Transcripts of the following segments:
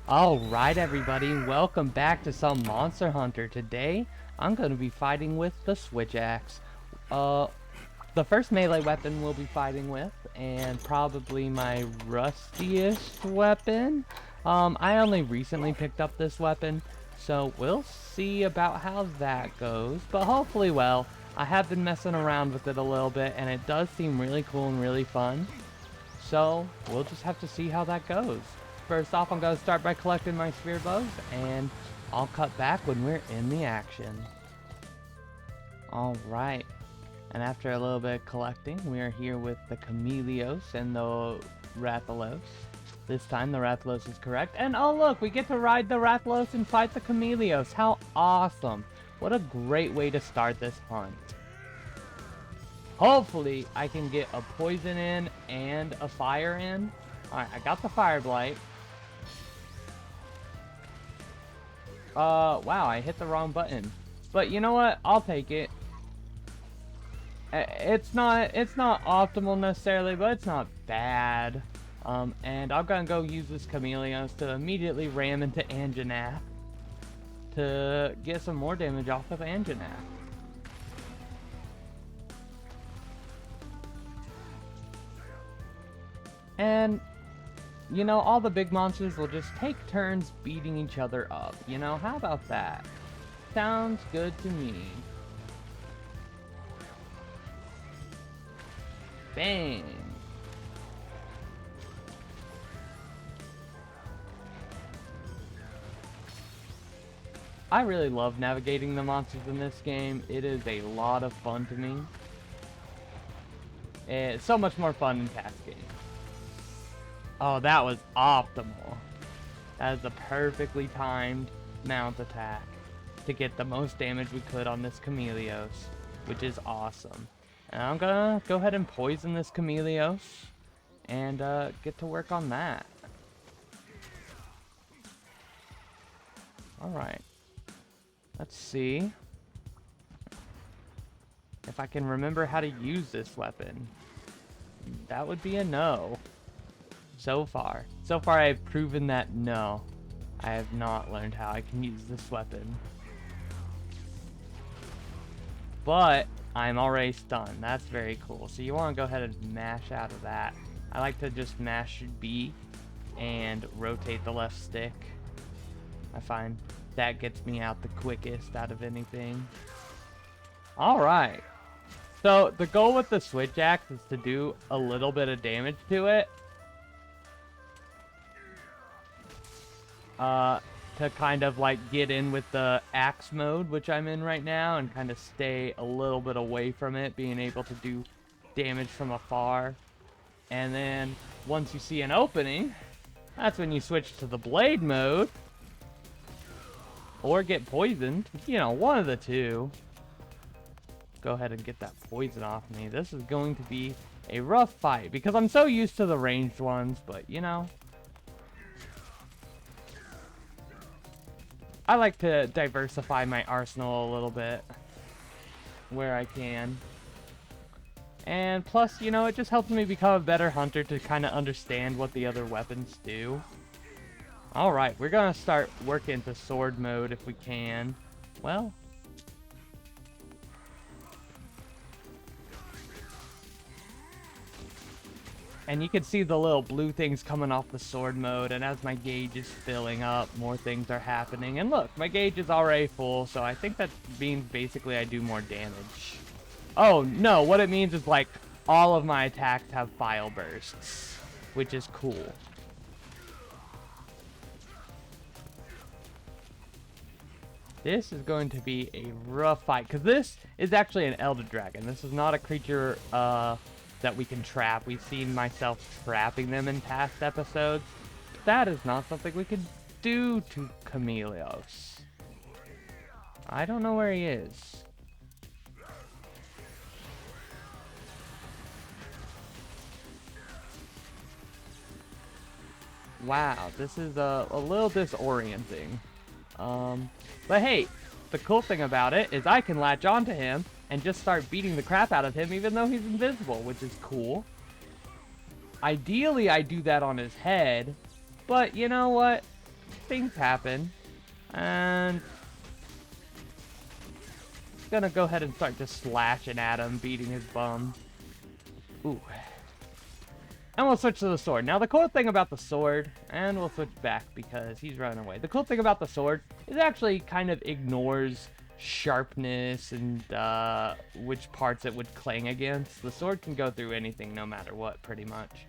Alright everybody, welcome back to some Monster Hunter. Today, I'm going to be fighting with the Switch Axe. The first melee weapon we'll be fighting with, and probably my rustiest weapon. I only recently picked up this weapon, so we'll see about how that goes. But hopefully well. I have been messing around with it a little bit, and it does seem really cool and really fun. So, we'll just have to see how that goes. First off, I'm going to start by collecting my spear bows, and I'll cut back when we're in the action. Alright, and after a little bit of collecting, we are here with the Chameleos and the Rathalos. This time the Rathalos is correct, and oh look, we get to ride the Rathalos and fight the Chameleos. How awesome! What a great way to start this hunt. Hopefully, I can get a poison in and a fire in. Alright, I got the fire blight. Wow, I hit the wrong button. But you know what? I'll take it. It's not optimal necessarily, but it's not bad. And I'm gonna go use this Chameleos to immediately ram into Anjanath to get some more damage off of Anjanath. And, you know, all the big monsters will just take turns beating each other up. You know, how about that? Sounds good to me. Bang! I really love navigating the monsters in this game. It is a lot of fun to me. It's so much more fun in Cascade. Oh, that was optimal. That is a perfectly timed mount attack to get the most damage we could on this Chameleos, which is awesome. And I'm gonna go ahead and poison this Chameleos and get to work on that. Alright. Let's see if I can remember how to use this weapon. That would be a no. So far I've proven that no, I have not learned how I can use this weapon. But I'm already stunned. That's very cool. So you want to go ahead and mash out of that. I like to just mash B and rotate the left stick. I find that gets me out the quickest out of anything. Alright. So the goal with the Switch Axe is to do a little bit of damage to it. To kind of like get in with the axe mode, which I'm in right now, and kind of stay a little bit away from it, being able to do damage from afar. And then once you see an opening, that's when you switch to the blade mode, or get poisoned. You know, one of the two. Go ahead and get that poison off me. This is going to be a rough fight because I'm so used to the ranged ones, but you know, I like to diversify my arsenal a little bit where I can. And plus, you know, it just helps me become a better hunter to kind of understand what the other weapons do. Alright, we're gonna start working to sword mode if we can. Well, and you can see the little blue things coming off the sword mode, and as my gauge is filling up, more things are happening. And look, my gauge is already full, so I think that means basically I do more damage. Oh, no, what it means is, like, all of my attacks have file bursts, which is cool. This is going to be a rough fight, because this is actually an Elder Dragon. This is not a creature, that we can trap. We've seen myself trapping them in past episodes. That is not something we could do to Chameleos. I don't know where he is. Wow, this is a little disorienting. But hey, the cool thing about it is I can latch onto him and just start beating the crap out of him even though he's invisible, which is cool. Ideally, I do that on his head, but you know what? things happen. And gonna go ahead and start just slashing at him, beating his bum. Ooh. And we'll switch to the sword. Now the cool thing about the sword, and we'll switch back because he's running away. The cool thing about the sword is it actually kind of ignores sharpness and which parts it would cling against. The sword can go through anything no matter what, pretty much.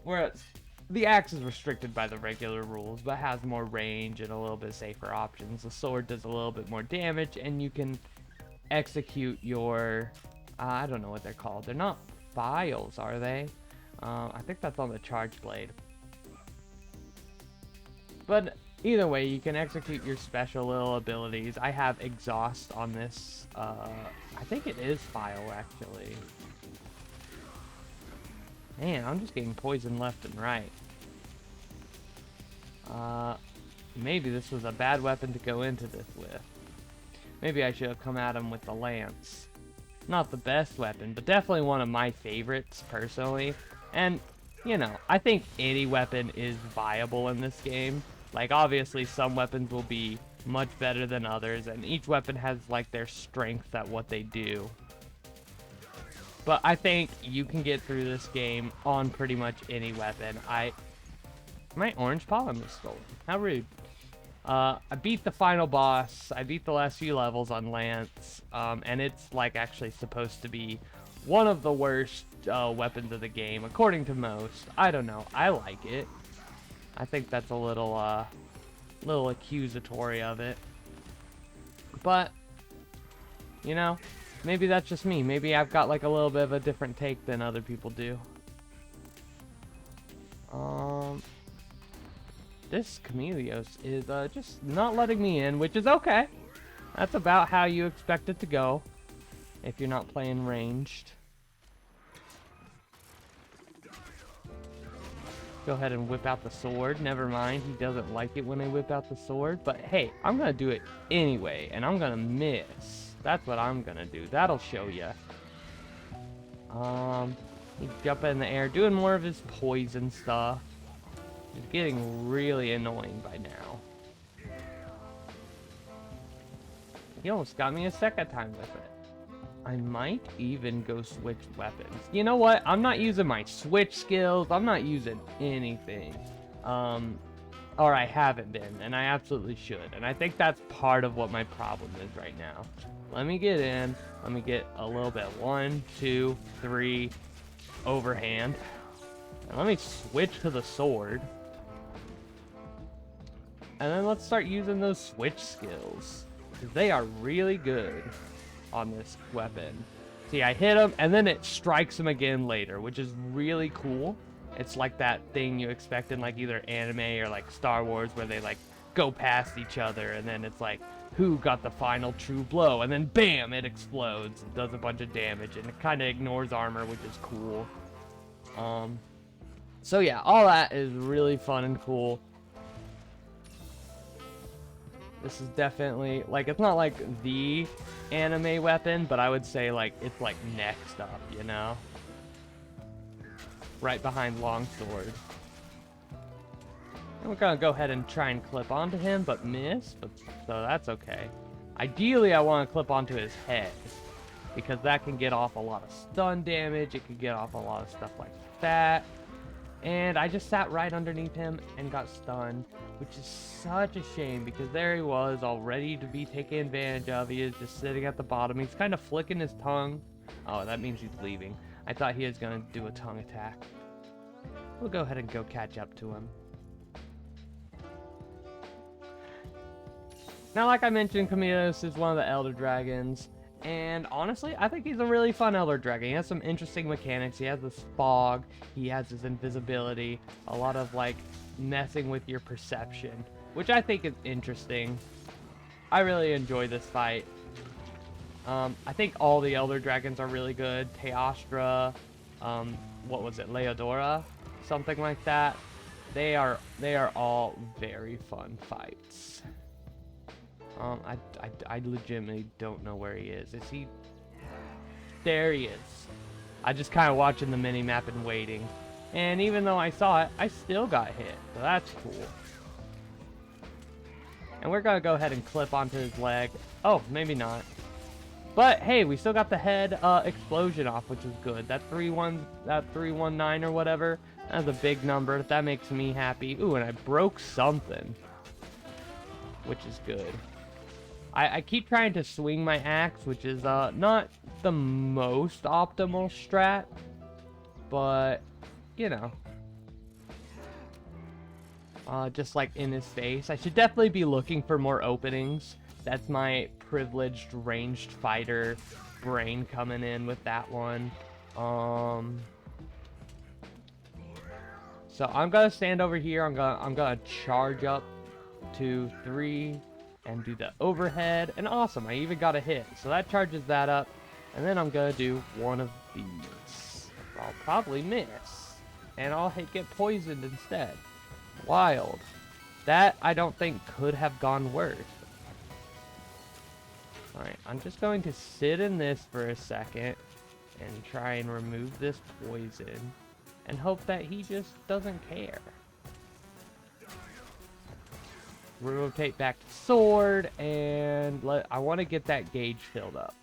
Whereas the axe is restricted by the regular rules, but has more range and a little bit safer options. The sword does a little bit more damage, and you can execute your, I don't know what they're called. They're not files, are they? I think that's on the charge blade. But either way, you can execute your special little abilities. I have exhaust on this. I think it is file, actually. Man, I'm just getting poisoned left and right. Maybe this was a bad weapon to go into this with. Maybe I should have come at him with the lance. Not the best weapon, but definitely one of my favorites, personally. And, you know, I think any weapon is viable in this game. Like, obviously, some weapons will be much better than others, and each weapon has, like, their strength at what they do. But I think you can get through this game on pretty much any weapon. My orange pollen was stolen. How rude. I beat the final boss. I beat the last few levels on Lance. And it's, like, actually supposed to be one of the worst weapons of the game, according to most. I don't know. I like it. I think that's a little accusatory of it. But, you know, maybe that's just me. Maybe I've got, like, a little bit of a different take than other people do. This Chameleos is just not letting me in, which is okay. That's about how you expect it to go if you're not playing ranged. Go ahead and whip out the sword. Never mind, he doesn't like it when I whip out the sword. But hey, I'm gonna do it anyway, and I'm gonna miss. That's what I'm gonna do. That'll show you. He's jumping in the air, doing more of his poison stuff. It's getting really annoying by now. He almost got me a second time with it. I might even go switch weapons. You know what? I'm not using my switch skills. I'm not using anything. Or I haven't been, and I absolutely should. And I think that's part of what my problem is right now. Let me get in. Let me get a little bit. 1, 2, 3, overhand. And let me switch to the sword. And then let's start using those switch skills. They are really good on this weapon. See, I hit him, and then it strikes him again later, which is really cool. It's like that thing you expect in, like, either anime or, like, Star Wars, where they, like, go past each other, and then it's like, who got the final true blow? And then, bam, it explodes and does a bunch of damage, and it kind of ignores armor, which is cool. So, yeah, all that is really fun and cool. This is definitely, like, it's not like the anime weapon, but I would say, like, it's, like, next up, you know? Right behind longsword. And we're gonna go ahead and try and clip onto him, but miss, so that's okay. Ideally, I want to clip onto his head, because that can get off a lot of stun damage, it can get off a lot of stuff like that. And I just sat right underneath him and got stunned, which is such a shame because there he was, all ready to be taken advantage of. He is just sitting at the bottom. He's kind of flicking his tongue. Oh, that means he's leaving. I thought he was going to do a tongue attack. We'll go ahead and go catch up to him. Now, like I mentioned, Chameleos is one of the Elder Dragons. And honestly, I think he's a really fun Elder Dragon. He has some interesting mechanics. He has this fog. He has his invisibility. A lot of, like, messing with your perception, which I think is interesting. I really enjoy this fight. I think all the Elder Dragons are really good. Teostra, what was it, Leodora? Something like that. They are all very fun fights. I legitimately don't know where he is. Is he? There he is. I just kind of watching the mini-map and waiting. And even though I saw it, I still got hit. So that's cool. And we're gonna go ahead and clip onto his leg. Oh, maybe not. But hey, we still got the head explosion off, which is good. That 319 or whatever, that's a big number. That makes me happy. Ooh, and I broke something, which is good. I keep trying to swing my axe, which is not the most optimal strat, but you know, just like in his face. I should definitely be looking for more openings. That's my privileged ranged fighter brain coming in with that one. So I'm gonna stand over here. I'm gonna charge up 2, 3, and do the overhead. And awesome, I even got a hit. So that charges that up. And then I'm gonna do one of these. I'll probably miss, and I'll get poisoned instead. Wild. That I don't think could have gone worse. Alright, I'm just going to sit in this for a second and try and remove this poison and hope that he just doesn't care. Rotate back to sword, and I want to get that gauge filled up.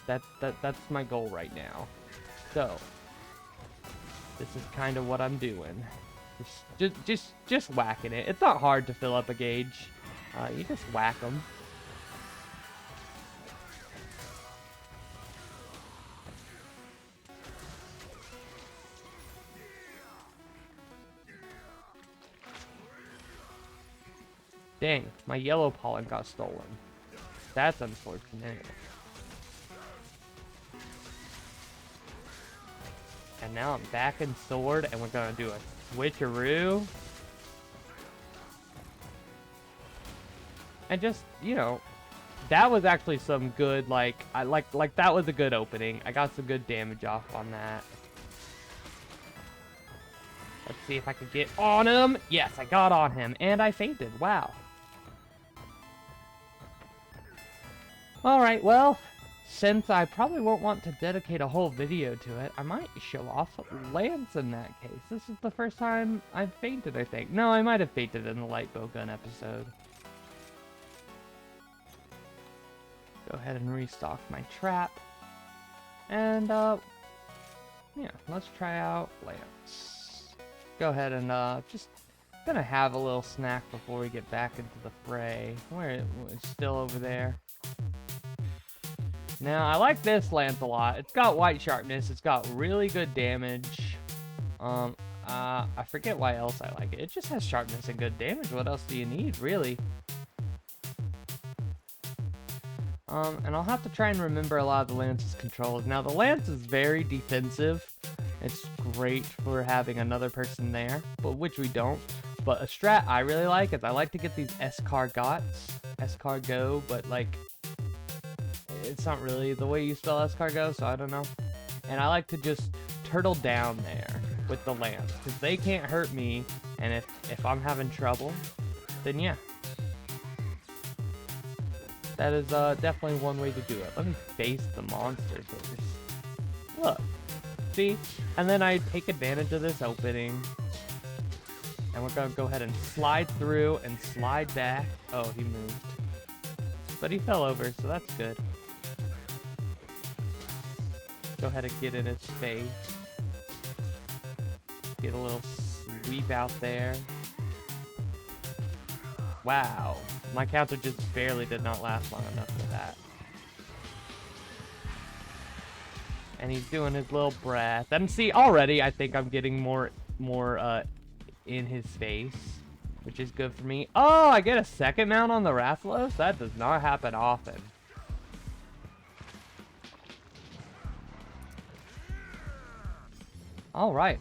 That's my goal right now. So this is kind of what I'm doing. Just whacking it. It's not hard to fill up a gauge. You just whack them. Dang, my yellow pollen got stolen. That's unfortunate. And now I'm back in sword, and we're gonna do a switcheroo. And just, you know, that was actually some good, like that was a good opening. I got some good damage off on that. Let's see if I can get on him. Yes, I got on him, and I fainted. Wow. Alright, well, since I probably won't want to dedicate a whole video to it, I might show off Lance in that case. This is the first time I've fainted, I think. No, I might have fainted in the light bow gun episode. Go ahead and restock my trap. And, yeah, let's try out Lance. Go ahead and, just gonna have a little snack before we get back into the fray. It's still over there. Now, I like this Lance a lot. It's got white sharpness. It's got really good damage. I forget why else I like it. It just has sharpness and good damage. What else do you need, really? And I'll have to try and remember a lot of the Lance's controls. Now, the Lance is very defensive. It's great for having another person there, but which we don't. But a strat I really like is I like to get these escargot, but like, it's not really the way you spell escargot, so I don't know. And I like to just turtle down there with the Lance, because they can't hurt me, and if I'm having trouble, then yeah. That is definitely one way to do it. Let me face the monster first. Look. See? And then I take advantage of this opening. And we're going to go ahead and slide through and slide back. Oh, he moved. But he fell over, so that's good. Go ahead and get in his face. Get a little sweep out there. Wow. My counter just barely did not last long enough for that. And he's doing his little breath. And see, already I think I'm getting more in his face, which is good for me. Oh, I get a second mount on the Rathalos? That does not happen often. Alright.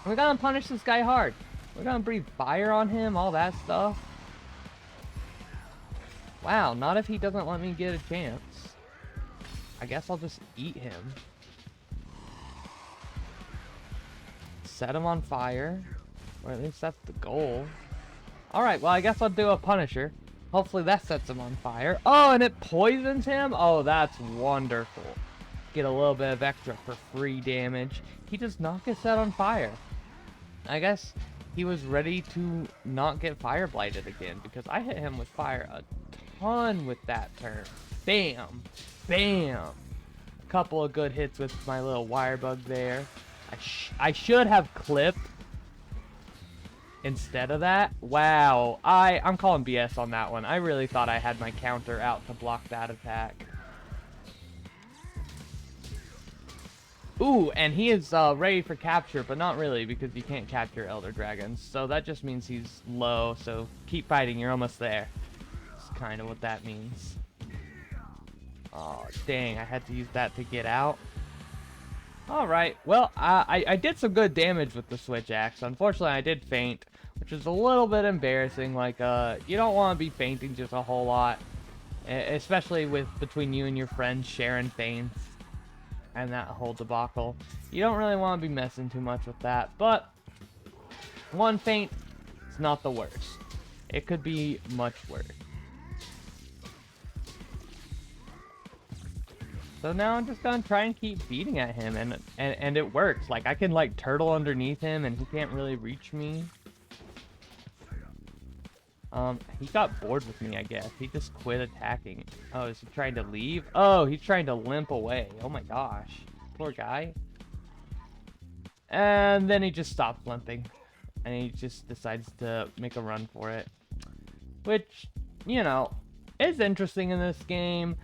We're gonna punish this guy hard. We're gonna breathe fire on him, all that stuff. Wow, not if he doesn't let me get a chance. I guess I'll just eat him. Set him on fire. Or at least that's the goal. Alright, well I guess I'll do a Punisher. Hopefully that sets him on fire. Oh, and it poisons him? Oh, that's wonderful. Get a little bit of extra for free damage. He does not get set on fire. I guess he was ready to not get fire blighted again, because I hit him with fire a ton with that turn. Bam! Bam! Couple of good hits with my little wire bug there. I should have clipped instead of that. Wow, I'm calling BS on that one. I really thought I had my counter out to block that attack. Ooh, and he is ready for capture, but not really, because you can't capture Elder Dragons. So that just means he's low, so keep fighting, you're almost there. That's kind of what that means. Oh, dang, I had to use that to get out. Alright, well, I did some good damage with the Switch Axe. Unfortunately, I did faint, which is a little bit embarrassing. Like, you don't want to be fainting just a whole lot. Especially between you and your friends sharing faints. And that whole debacle. You don't really want to be messing too much with that, but one faint is not the worst. It could be much worse. So now I'm just gonna try and keep beating at him, and it works. Like, I can like turtle underneath him and he can't really reach me. He got bored with me, I guess. He just quit attacking. Oh, is he trying to leave? Oh, he's trying to limp away. Oh my gosh. Poor guy. And then he just stopped limping. And he just decides to make a run for it. Which, you know, is interesting in this game.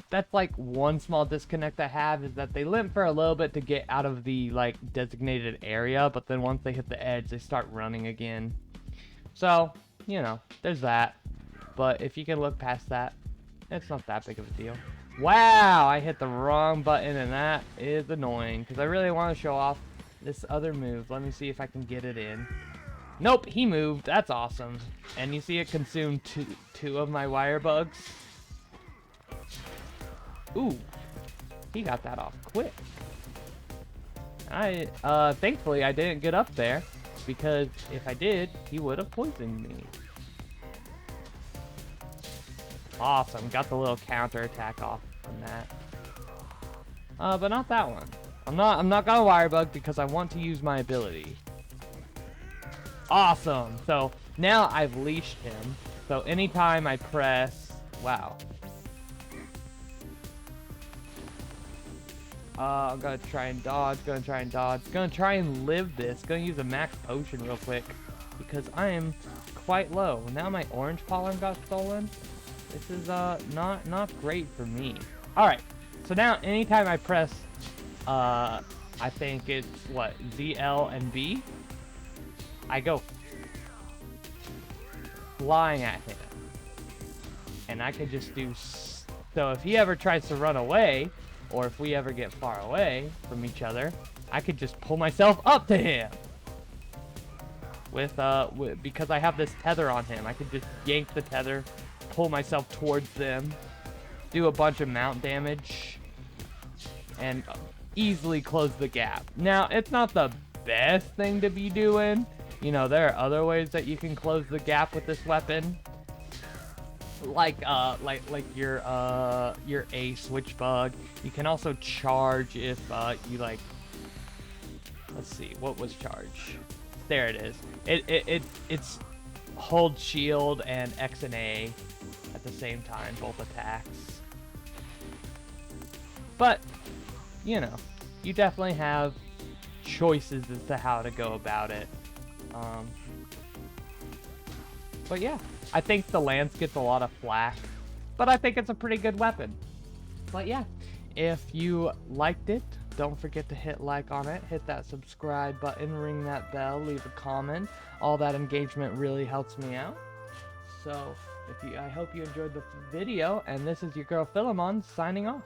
That's like one small disconnect I have, is that they limp for a little bit to get out of the like designated area, but then once they hit the edge, they start running again. So, you know, there's that. But if you can look past that, it's not that big of a deal. Wow, I hit the wrong button, and that is annoying, because I really want to show off this other move. Let me see if I can get it in. Nope, he moved. That's awesome. And you see it consumed two of my wire bugs. Ooh, he got that off quick. Thankfully I didn't get up there, because if I did, he would have poisoned me. Awesome, got the little counter attack off from that. But not that one. I'm not gonna wire bug because I want to use my ability. Awesome. So now I've leashed him. So anytime I press, wow. I'm gonna try and dodge, gonna try and live this. Gonna use a max potion real quick because I am quite low. Now my orange pollen got stolen. This is not great for me. Alright, so now anytime I press I think it's what, ZL and B, I go flying at him. And I can just do so if he ever tries to run away, or if we ever get far away from each other, I could just pull myself up to him. Because I have this tether on him, I could just yank the tether, pull myself towards them, do a bunch of mount damage, and easily close the gap. Now, it's not the best thing to be doing. You know, there are other ways that you can close the gap with this weapon. Like your A switch bug. You can also charge if you like. Let's see, what was charge? There it is. It's hold shield and X and A at the same time, both attacks. But you know, you definitely have choices as to how to go about it. But yeah, I think the lance gets a lot of flack, but I think it's a pretty good weapon. But yeah, if you liked it, don't forget to hit like on it, hit that subscribe button, ring that bell, leave a comment. All that engagement really helps me out. So I hope you enjoyed the video, and this is your girl Philemon signing off.